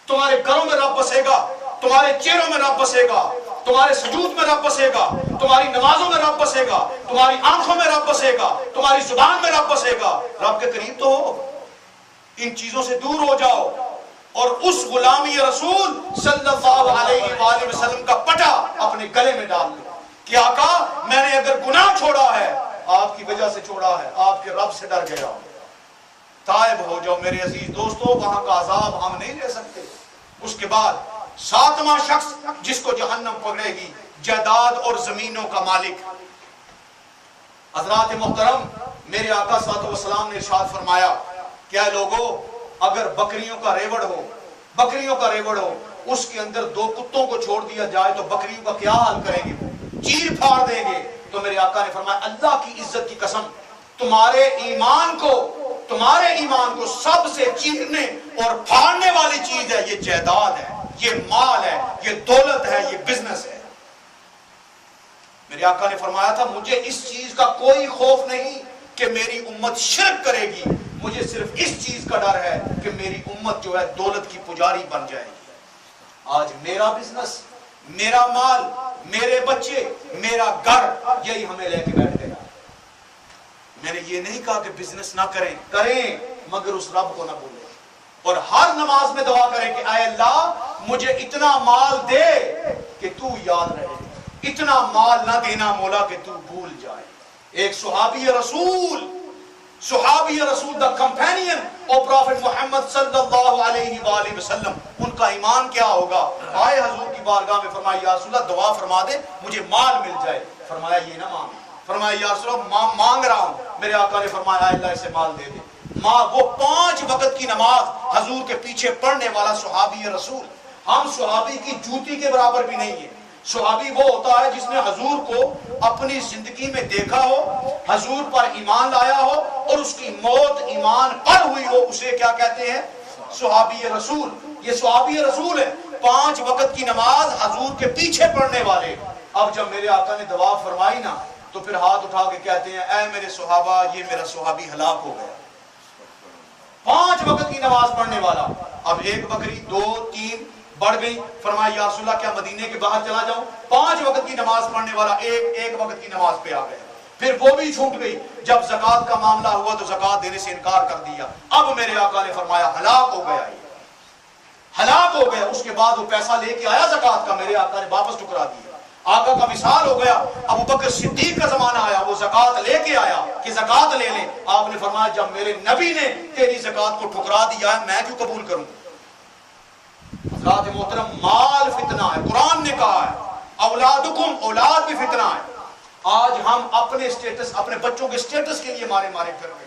تمہارے گھروں میں رب بسے گا, تمہارے چہروں میں رب بسے گا, تمہارے سجود میں رب بسے گا, تمہاری نمازوں میں رب بسے گا, تمہاری آنکھوں میں رب بسے گا, تمہاری زبان میں رب بسے گا. رب کے قریب تو ہو, ان چیزوں سے دور ہو جاؤ اور اس غلامی رسول صلی اللہ علیہ وآلہ وسلم کا پٹا اپنے گلے میں ڈال لو کہ آقا میں نے اگر گناہ چھوڑا ہے آپ کی وجہ سے چھوڑا ہے, آپ کے رب سے ڈر گیا ہوں. تائب ہو جاؤ میرے عزیز دوستو, وہاں کا عذاب ہم نہیں لے سکتے. اس کے بعد ساتواں شخص جس کو جہنم پکڑے گی, جائیداد اور زمینوں کا مالک. حضرات محترم میرے آقا صلی اللہ علیہ وسلم نے ارشاد فرمایا کیا لوگوں, اگر بکریوں کا ریوڑ ہو, بکریوں کا ریوڑ ہو, اس کے اندر 2 کتوں کو چھوڑ دیا جائے تو بکریوں کا کیا حال کریں گے؟ چیر پھاڑ دیں گے. تو میرے آقا نے فرمایا اللہ کی عزت کی قسم, تمہارے ایمان کو سب سے چیرنے اور پھاڑنے والی چیز ہے یہ جائیداد ہے, یہ مال ہے, یہ دولت ہے, یہ بزنس ہے. میرے آقا نے فرمایا تھا مجھے اس چیز کا کوئی خوف نہیں کہ میری امت شرک کرے گی, مجھے صرف اس چیز کا ڈر ہے کہ میری امت جو ہے دولت کی پجاری بن جائے گی. آج میرا بزنس, میرا مال, میرے بچے, میرا گھر, یہی ہمیں لے کے بیٹھ گیا. میں نے یہ نہیں کہا کہ بزنس نہ کریں, کریں مگر اس رب کو نہ بھولیں. اور ہر نماز میں دعا کریں کہ اے اللہ مجھے اتنا مال دے کہ تو یاد رہے, اتنا مال نہ دینا مولا کہ تو بھول جائے. ایک صحابی رسول صحابی رسول دا کمپینین اور پروفٹ محمد صلی اللہ علیہ وآلہ وسلم، ان کا ایمان کیا ہوگا؟ آئے حضور کی بارگاہ میں، فرمایا یا رسول اللہ دعا فرما دے مجھے مال مل جائے. فرمایا یہ نہ مانگ. فرمایا یا رسول اللہ مانگ رہا ہوں. میرے آقا نے فرمایا اللہ اسے مال دے دے. وہ 5 وقت کی نماز حضور کے پیچھے پڑھنے والا صحابی رسول. ہم صحابی کی جوتی کے برابر بھی نہیں ہے. صحابی وہ ہوتا ہے جس نے حضور کو اپنی زندگی میں دیکھا ہو، حضور پر ایمان لایا ہو اور اس کی موت ایمان پر ہوئی ہو، اسے کیا کہتے ہیں؟ صحابی رسول. یہ صحابی رسول ہے، 5 وقت کی نماز حضور کے پیچھے پڑھنے والے. اب جب میرے آقا نے دعا فرمائی نا تو پھر ہاتھ اٹھا کے کہتے ہیں اے میرے صحابہ یہ میرا صحابی ہلاک ہو گیا. 5 وقت کی نماز پڑھنے والا. اب 1 بکری 2 3 بڑھ گئی. فرمایا یا رسول اللہ کیا مدینے کے باہر چلا جاؤں؟ 5 وقت کی نماز پڑھنے والا ایک وقت کی نماز پہ آ گیا. پھر وہ بھی چھوٹ گئی. جب زکوٰۃ کا معاملہ ہوا تو زکوٰۃ دینے سے انکار کر دیا. اب میرے آقا نے فرمایا ہلاک ہو گیا، ہلاک ہو گیا. اس کے بعد وہ پیسہ لے کے آیا زکوٰۃ کا، میرے آقا نے واپس ٹھکرا دیا. آقا کا وصال ہو گیا. ابو بکر صدیق کا زمانہ آیا، وہ زکوٰۃ لے کے آیا کہ زکوٰۃ لے لیں. آپ نے فرمایا جب میرے نبی نے تیری زکوٰۃ کو ٹھکرا دیا ہے میں کیوں قبول کروں؟ حضرات محترم مال فتنہ ہے. قرآن نے کہا ہے اولادکم، اولاد بھی فتنہ ہے. آج ہم اپنے سٹیٹس، اپنے بچوں کے سٹیٹس کے لیے مارے پھر رہے.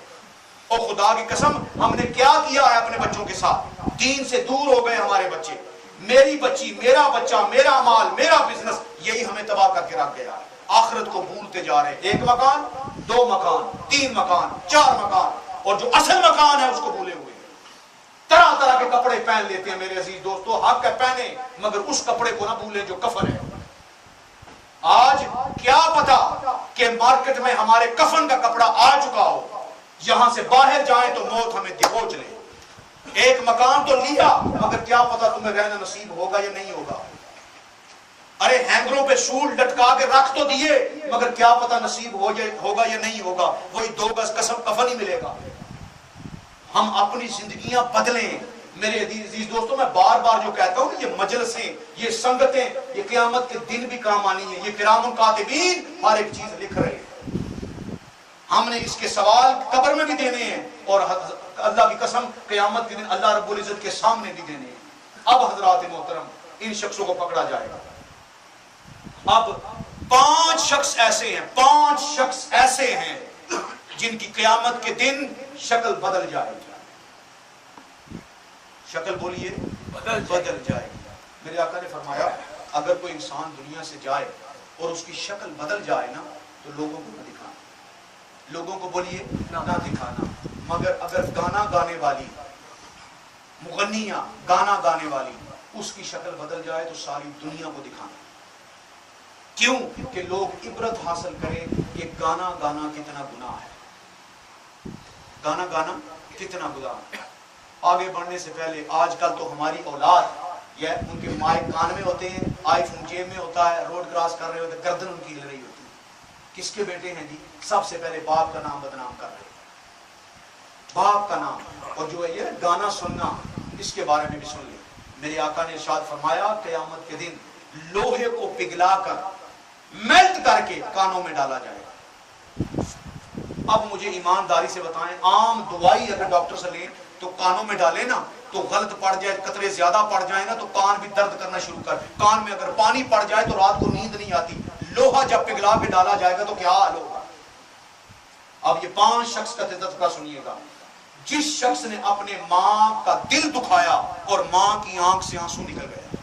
اور خدا کی قسم ہم نے کیا کیا ہے اپنے بچوں کے ساتھ؟ دین سے دور ہو گئے ہمارے بچے. میری بچی، میرا بچہ، میرا مال، میرا بزنس، یہی ہمیں تباہ کر کے رکھ گیا. آخرت کو بھولتے جا رہے. 1 مکان 2 مکان 3 مکان 4 مکان، اور جو اصل مکان ہے اس کو بھولے ہوئے. طرح طرح کے کپڑے پہن لیتے ہیں. میرے عزیز دوستو حق ہے پہنے، مگر اس کپڑے کو نہ بھولیں جو کفن ہے. آج کیا پتا کہ مارکیٹ میں ہمارے کفن کا کپڑا آ چکا ہو، یہاں سے باہر جائیں تو موت ہمیں دبوچ لے. 1 مکان تو لیا مگر کیا پتا تمہیں رہنا نصیب ہوگا یا نہیں ہوگا. ارے ہینگروں پہ سول لٹکا کے رکھ تو دیے مگر کیا پتا نصیب ہوگا یا نہیں ہوگا. وہی 2 گز قسم کفن ہی ملے گا. ہم اپنی زندگیاں بدلیں. میرے عزیز دوستوں میں بار بار جو کہتا ہوں کہ یہ مجلسیں، یہ سنگتیں، یہ قیامت کے دن بھی کام آنی ہے. یہ کرام کاتبین ہر ایک چیز لکھ رہے ہیں. ہم نے اس کے سوال قبر میں بھی دینے ہیں اور اللہ کی قسم قیامت کے دن اللہ رب العزت کے سامنے بھی دینے ہیں. اب حضرات محترم ان شخصوں کو پکڑا جائے گا. اب 5 شخص ایسے ہیں جن کی قیامت کے دن شکل بدل جائے گی. شکل بولیے بدل جائے گی. میرے آقا نے فرمایا اگر کوئی انسان دنیا سے جائے اور اس کی شکل بدل جائے نا تو لوگوں کو نہ دکھانا. لوگوں کو بولیے نہ دکھانا. مگر اگر گانا گانے والی، مغنیہ گانا گانے والی، اس کی شکل بدل جائے تو ساری دنیا کو دکھانا. کیوں؟ کہ لوگ عبرت حاصل کریں کہ گانا گانا کتنا گناہ ہے. گانا گانا کتنا گناہ ہے. آگے بڑھنے سے پہلے آج کل تو ہماری اولاد یا ان کے مائک کان میں ہوتے ہیں، آئی فون جیب میں ہوتا ہے، روڈ کراس کر رہے ہوتے ہیں، گردن ان کی ہل رہی ہوتی ہے. کس کے بیٹے ہیں جی؟ سب سے پہلے باپ کا نام بدنام کر رہے ہیں. باپ کا نام. اور جو ہے یہ گانا سننا، اس کے بارے میں بھی سن لیں. میرے آقا نے ارشاد فرمایا قیامت کے دن لوہے کو پگھلا کر میلٹ کر کے کانوں میں ڈالا جائے گا. اب مجھے ایمانداری سے بتائیں، عام دوائی اگر ڈاکٹر سے لیں تو کانوں میں ڈالیں نا تو غلط پڑ جائے، قطرے زیادہ پڑ جائیں نا تو کان بھی درد کرنا شروع کر. کان میں اگر پانی پڑ جائے تو رات کو نیند نہیں آتی. لوہا جب پگھلا کے ڈالا جائے گا تو کیا حال ہوگا. اب یہ 5 شخص کا تذکرہ سنیے گا. جس شخص نے اپنے ماں کا دل دکھایا اور ماں کی آنکھ سے آنسو نکل گیا.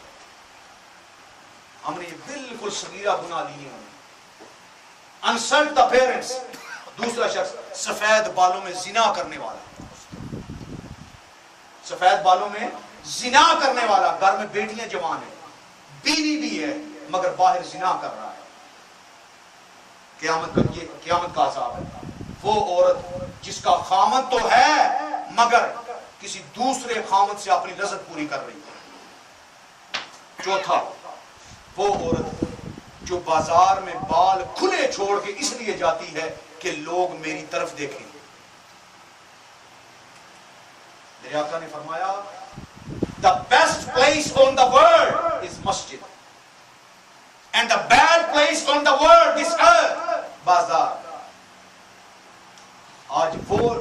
ہم نے یہ بالکل صغیرہ گناہ لیے ہیں. Insult the parents. دوسرا شخص سفید بالوں میں زنا کرنے والا. سفید بالوں میں زنا کرنے والا. گھر میں بیٹیاں جوان ہیں، بیوی بھی ہے مگر باہر زنا کر رہا ہے. قیامت کا عذاب ہے. وہ عورت جس کا خامد تو ہے مگر کسی دوسرے خامد سے اپنی لذت پوری کر رہی ہے. چوتھا وہ عورت جو بازار میں بال کھلے چھوڑ کے اس لیے جاتی ہے کہ لوگ میری طرف دیکھیں. میرے آقا نے فرمایا the best place on the world is masjid and the bad place on the world is earth, بازار. آج وہ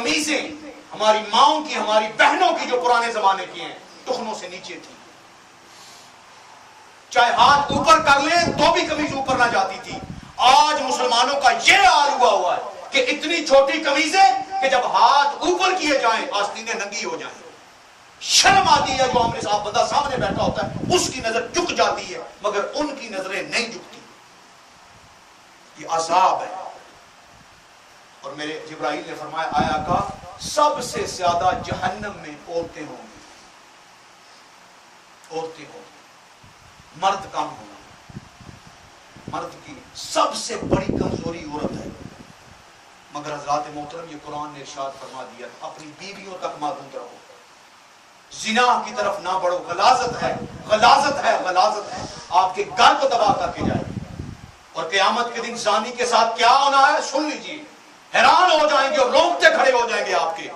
کمیزیں ہماری ماؤں کی، ہماری بہنوں کی جو پرانے زمانے کی ہیں، ٹخنوں سے نیچے تھی، چاہے ہاتھ اوپر کر لیں تو بھی قمیض اوپر نہ جاتی تھی۔ آج مسلمانوں کا یہ حال ہوا ہے کہ اتنی چھوٹی قمیضیں کہ جب ہاتھ اوپر کیے جائیں آستینیں ننگی ہو جائیں، شرم آتی ہے۔ جو ہمارے ساتھ بندہ سامنے بیٹھا ہوتا ہے اس کی نظر جھک جاتی ہے، مگر ان کی نظریں نہیں جھکتی۔ یہ عذاب ہے۔ اور میرے جبرائیل نے فرمایا، آیا کا سب سے زیادہ جہنم میں عورتیں ہوں گی، عورتیں ہوں گی، مرد کم ہوں گے۔ مرد کی سب سے بڑی کمزوری عورت ہے، مگر حضرات محترم یہ قرآن نے ارشاد فرما دیا اپنی بیویوں تک محدود رہو، زنا کی طرف نہ بڑھو۔ غلاظت ہے، غلاظت ہے، غلاظت ہے، آپ کے گھر کو تباہ کر کے جائے۔ اور قیامت کے دن زانی کے ساتھ کیا ہونا ہے سن لیجیے، حیران ہو جائیں گے اور روکتے کھڑے ہو جائیں گے آپ کے۔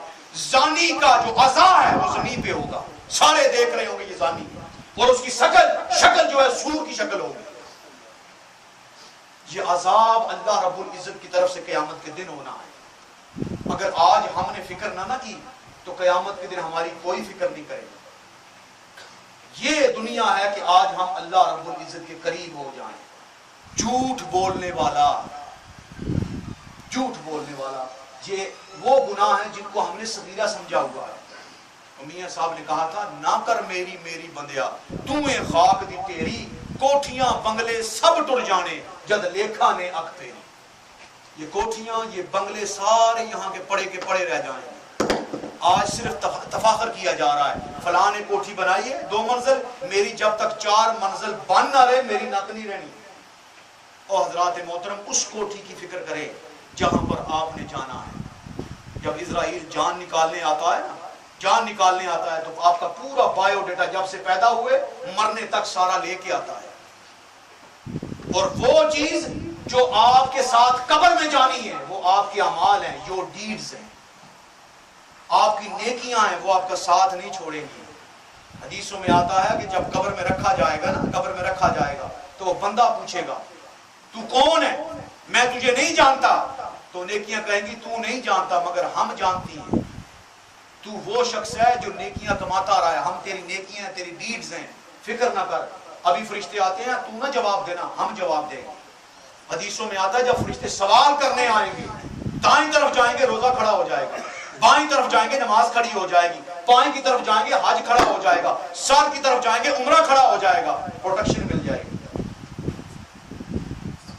زانی کا جو عزا ہے وہ زمین پہ ہوگا، سارے دیکھ رہے ہوں گے یہ زانی، اور اس کی شکل جو ہے سور کی شکل ہوگی۔ یہ عذاب اللہ رب العزت کی طرف سے قیامت کے دن ہونا ہے۔ اگر آج ہم نے فکر نہ کی تو قیامت کے دن ہماری کوئی فکر نہیں کرے گا۔ یہ دنیا ہے کہ آج ہم اللہ رب العزت کے قریب ہو جائیں۔ جھوٹ بولنے والا، جھوٹ بولنے والا، یہ وہ گناہ ہیں جن کو ہم نے صغیرہ سمجھا ہوا ہے۔ میاں صاحب نے کہا تھا، نہ کر میری میری بندیا تمہیں خاک دی تیری، کوٹھیاں بنگلے سب ٹر جانے جد لیکھا نے اکھ تیری۔ یہ کوٹھیاں یہ بنگلے سارے یہاں کے پڑے رہ جائیں گے۔ آج صرف تفاخر کیا جا رہا ہے، فلاں نے کوٹھی بنائی ہے 2 منزل، میری جب تک 4 منزل بن نہ رہے میری نت نہیں رہنی۔ اور حضرات محترم اس کوٹھی کی فکر کریں جہاں پر آپ نے جانا ہے۔ جب اسرائیل جان نکالنے آتا ہے نا، جان نکالنے آتا ہے تو آپ کا پورا بایو ڈیٹا جب سے پیدا ہوئے مرنے تک سارا لے کے آتا ہے۔ اور وہ چیز جو آپ کے ساتھ قبر میں جانی ہے وہ آپ کے اعمال ہیں، یور ڈیڈز ہیں، آپ کی نیکیاں ہیں، وہ آپ کا ساتھ نہیں چھوڑیں گی۔ حدیثوں میں آتا ہے کہ جب قبر میں رکھا جائے گا نا، قبر میں رکھا جائے گا تو وہ بندہ پوچھے گا تو کون ہے، میں تجھے نہیں جانتا۔ تو نیکیاں کہیں گی تو نہیں جانتا مگر ہم جانتی ہیں، تو وہ شخص ہے جو نیکیاں کماتا رہا ہے، ہم تیری نیکیاں تیری ڈیڈز ہیں، فکر نہ کر۔ ابھی فرشتے آتے ہیں، تو نہ جواب دینا، ہم جواب دیں گے۔ حدیثوں میں آتا ہے جب فرشتے سوال کرنے آئیں گے، دائیں طرف جائیں گے روزہ کھڑا ہو جائے گا، بائیں طرف جائیں گے نماز کھڑی ہو جائے گی، بائیں کی طرف جائیں گے حج کھڑا ہو جائے گا، سر کی طرف جائیں گے عمرہ کھڑا ہو جائے گا، پروٹیکشن مل جائے گی۔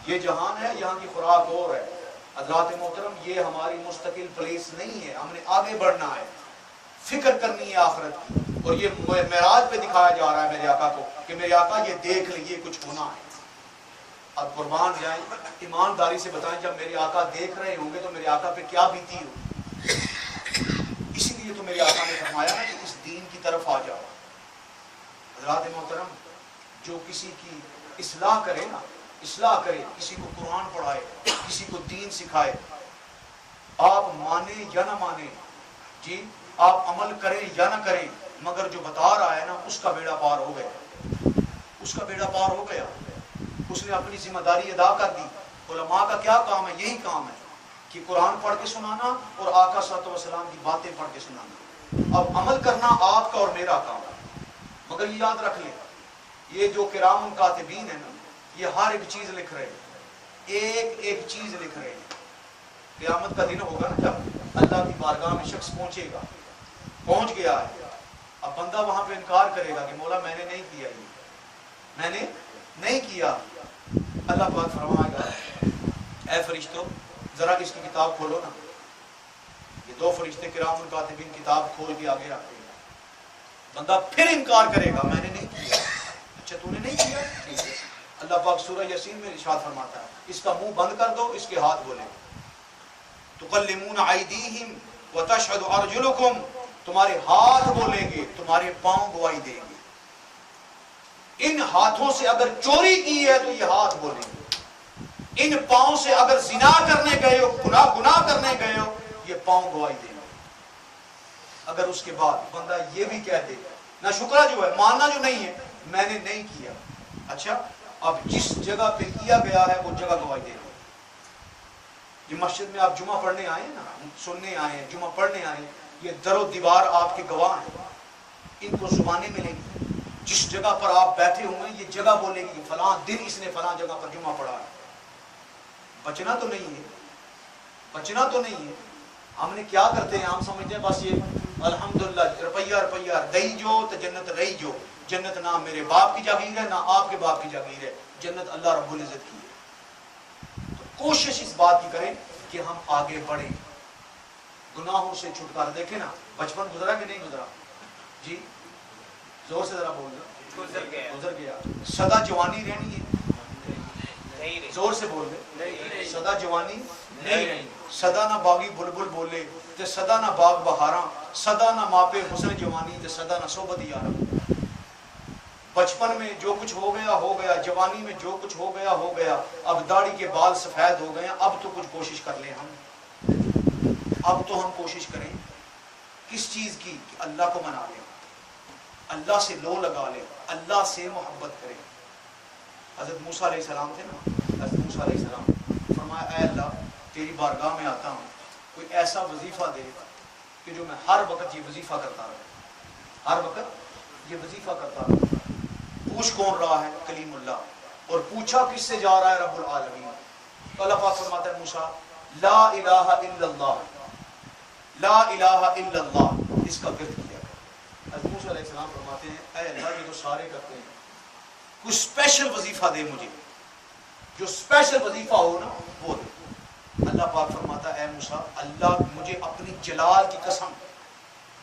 یہ جہان ہے، یہاں کی خوراک اور ہے۔ حضرات محترم یہ ہماری مستقل پلیس نہیں ہے، ہم نے آگے بڑھنا ہے، فکر کرنی ہے آخرت کی۔ اور یہ معراج پہ دکھایا جا رہا ہے میرے آقا کو کہ میرے آقا یہ دیکھ لیجئے کچھ ہونا ہے۔ اب قربان جائیں، ایمانداری سے بتائیں جب میرے آقا دیکھ رہے ہوں گے تو میرے آقا پہ کیا بیتی ہوگی۔ اسی لیے تو میرے آقا نے فرمایا نا کہ اس دین کی طرف آ جاؤ۔ حضرات محترم جو کسی کی اصلاح کرے نا، اصلاح کرے، کسی کو قرآن پڑھائے، کسی کو دین سکھائے، آپ مانے یا نہ مانے، جی آپ عمل کریں یا نہ کریں، مگر جو بتا رہا ہے نا اس کا بیڑا پار ہو گیا، اس کا بیڑا پار ہو گیا، اس نے اپنی ذمہ داری ادا کر دی۔ علماء کا کیا کام ہے؟ یہی کام ہے کہ قرآن پڑھ کے سنانا اور آقا صلی اللہ علیہ وسلم کی باتیں پڑھ کے سنانا۔ اب عمل کرنا آپ کا اور میرا کام ہے، مگر یہ یاد رکھ لیں یہ جو کرام کاتبین ہیں نا یہ ہر ایک چیز لکھ رہے ہیں، ایک ایک چیز لکھ رہے ہیں۔ قیامت کا دن ہوگا نا جب اللہ کی بارگاہ میں شخص پہنچے گا، پہنچ گیا ہے، اب بندہ وہاں پہ انکار کرے گا کہ مولا میں نے نہیں کیا، یہ میں نے نہیں کیا۔ اللہ پاک فرمائے گا اے فرشتوں ذرا اس کی کتاب کھولو نا۔ یہ 2 فرشتے کرام الکاتبین کتاب کھول کے آگے رکھتے ہیں، بندہ پھر انکار کرے گا میں نے نہیں کیا۔ اچھا تو نے نہیں کیا، ٹھیک ہے۔ اللہ پاک سورہ یاسین میں ارشاد فرماتا ہے اس کا منہ بند کر دو، اس کے ہاتھ بولے تکلمون ایدیہم وتشہد ارجلکم، تمہارے ہاتھ بولیں گے، تمہارے پاؤں گواہی دیں گے۔ ان ہاتھوں سے اگر چوری کی ہے تو یہ ہاتھ بولیں گے، ان پاؤں سے اگر زنا کرنے گئے ہو، گناہ کرنے گئے ہو، یہ پاؤں گواہی دیں گے۔ اگر اس کے بعد بندہ یہ بھی کہہ دے نہ شکرہ جو ہے، ماننا جو نہیں ہے، میں نے نہیں کیا، اچھا اب جس جگہ پہ کیا گیا ہے وہ جگہ گواہی دے گا۔ یہ مسجد میں آپ جمعہ پڑھنے آئے ہیں نا، سننے آئے ہیں، جمعہ پڑھنے آئے ہیں، یہ در و دیوار آپ کے گواہ ہیں، ان کو زبانیں ملیں گی، جس جگہ پر آپ بیٹھے ہوئے ہیں یہ جگہ بولے گی فلاں دن اس نے فلاں جگہ پر جمعہ پڑھا ہے۔ بچنا تو نہیں ہے، بچنا تو نہیں ہے۔ ہم نے کیا کرتے ہیں، ہم سمجھتے ہیں بس یہ الحمدللہ روپیہ روپیہ دئی جو تو جنت رہی جو، جنت نہ میرے باپ کی جاگیر ہے نہ آپ کے باپ کی جاگیر ہے، جنت اللہ رب العزت کی ہے۔ تو کوشش اس بات کی کریں کہ ہم آگے بڑھیں، گناہوں سے چھٹکارا۔ دیکھیں نا بچپن گزرا کہ نہیں گزرا؟ جی زور سے ذرا بول دو۔ گزر گیا۔ سدا جوانی رہنی ہے، زور سے بول دے، سدا جوانی نہیں رہنی۔ سدا نہ باغی بلبل بولے تے سدا نہ باغ بہاراں، سدا نہ ماپے حسن جوانی تے سدا نہ صحبت یاراں۔ بچپن میں جو کچھ ہو گیا ہو گیا، جوانی میں جو کچھ ہو گیا ہو گیا، اب داڑھی کے بال سفید ہو گئے ہیں، اب تو کچھ کوشش کر لیں ہم، اب تو ہم کوشش کریں کس چیز کی، کہ اللہ کو منا لیں، اللہ سے لو لگا لیں، اللہ سے محبت کریں۔ حضرت موسیٰ علیہ السلام تھے نا، حضرت موسیٰ علیہ السلام فرمایا اے اللہ تیری بارگاہ میں آتا ہوں، کوئی ایسا وظیفہ دے کہ جو میں ہر وقت یہ وظیفہ کرتا رہا، ہر وقت یہ وظیفہ کرتا رہا۔ پوچھ کون رہا ہے؟ کلیم اللہ، اور پوچھا کس سے جا رہا ہے؟ رب العالمین۔ تو اللہ پاک فرماتا ہے موسیٰ لا الہ الا اللہ، لا الہ الا اللہ، اس کا ورد کیا۔ حضرت موسیٰ علیہ السلام فرماتے ہیں اے اللہ یہ تو سارے کرتے ہیں، کوئی اسپیشل وظیفہ دے مجھے، جو اسپیشل وظیفہ ہو نا وہ دے۔ اللہ پاک فرماتا ہے اے موسیٰ اللہ مجھے اپنی جلال کی قسم،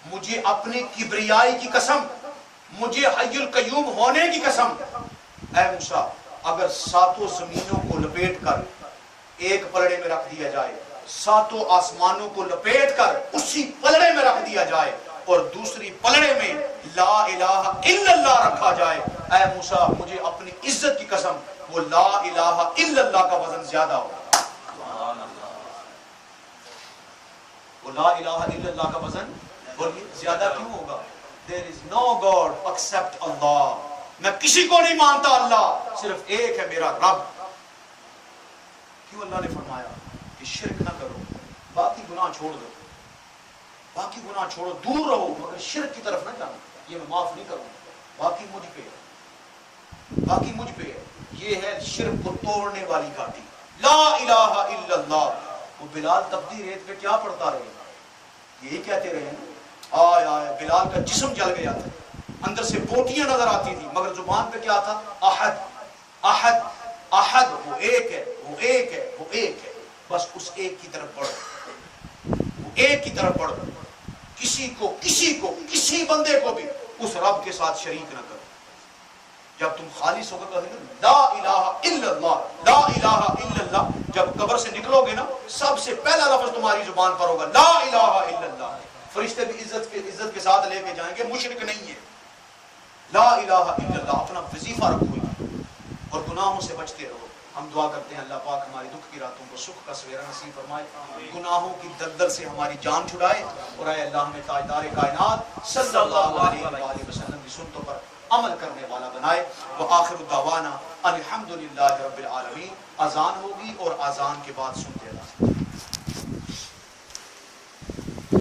مجھے اپنی کبریائی کی قسم، مجھے حی القیوم ہونے کی قسم، اے موسیٰ اگر ساتوں زمینوں کو لپیٹ کر ایک پلڑے میں رکھ دیا جائے، ساتوں آسمانوں کو لپیٹ کر اسی پلڑے میں رکھ دیا جائے اور دوسری پلڑے میں لا الہ الا اللہ رکھا جائے، اے موسیٰ مجھے اپنی عزت کی قسم وہ لا الہ الا اللہ کا وزن زیادہ ہوگا۔ وہ لا الہ الا اللہ کا وزن بولیے زیادہ کیوں ہوگا؟ There is no God except Allah، میں کسی کو نہیں مانتا، اللہ صرف ایک ہے میرا رب۔ کیوں اللہ نے فرمایا کہ شرک نہ کرو، باقی گناہ چھوڑ دو، باقی گناہ چھوڑو، دور رہو، مگر شرک کی طرف نہ جانا، یہ میں معاف نہیں کروں، باقی مجھ پہ ہے، باقی مجھ پہ ہے۔ یہ ہے شرک کو توڑنے والی گاڑی، لا الہ الا اللہ۔ وہ بلال تبدی ریت پہ کیا پڑھتا رہے، یہی کہتے رہے نا، آئے آئے بلال کا جسم جل گیا تھا، اندر سے بوٹیاں نظر آتی تھی، مگر زبان پہ کیا تھا؟ احد احد احد، وہ ایک ہے، وہ ایک ہے، وہ ایک ہے، بس اس ایک کی طرف پڑھو، وہ ایک کی طرف پڑھو، کسی کو کسی بندے کو بھی اس رب کے ساتھ شریک نہ کرو۔ جب تم خالص ہو کر کہو گے لا الہ الا اللہ، لا الہ الا اللہ، جب قبر سے نکلو گے نا سب سے پہلا لفظ تمہاری زبان پر ہوگا لا الہ الا اللہ۔ فرشتے بھی عزت کے ساتھ لے کے جائیں گے، مشرک نہیں ہے، لا الہ الا اللہ۔ اپنا وظیفہ رکھو اور گناہوں سے بچتے رہو۔ ہم دعا کرتے ہیں اللہ پاک ہماری دکھ کی راتوں کو سکھ کا سویرا نصیب فرمائے، گناہوں کی دلدل سے ہماری جان چھڑائے، اور اے اللہ ہمیں تاجدار کائنات صلی اللہ علیہ وآلہ وسلم کی سنتوں پر عمل کرنے والا بنائے۔ وآخر دعوانا الحمدللہ رب العالمین۔ اذان ہوگی اور اذان کے بعد سنتے رہنا۔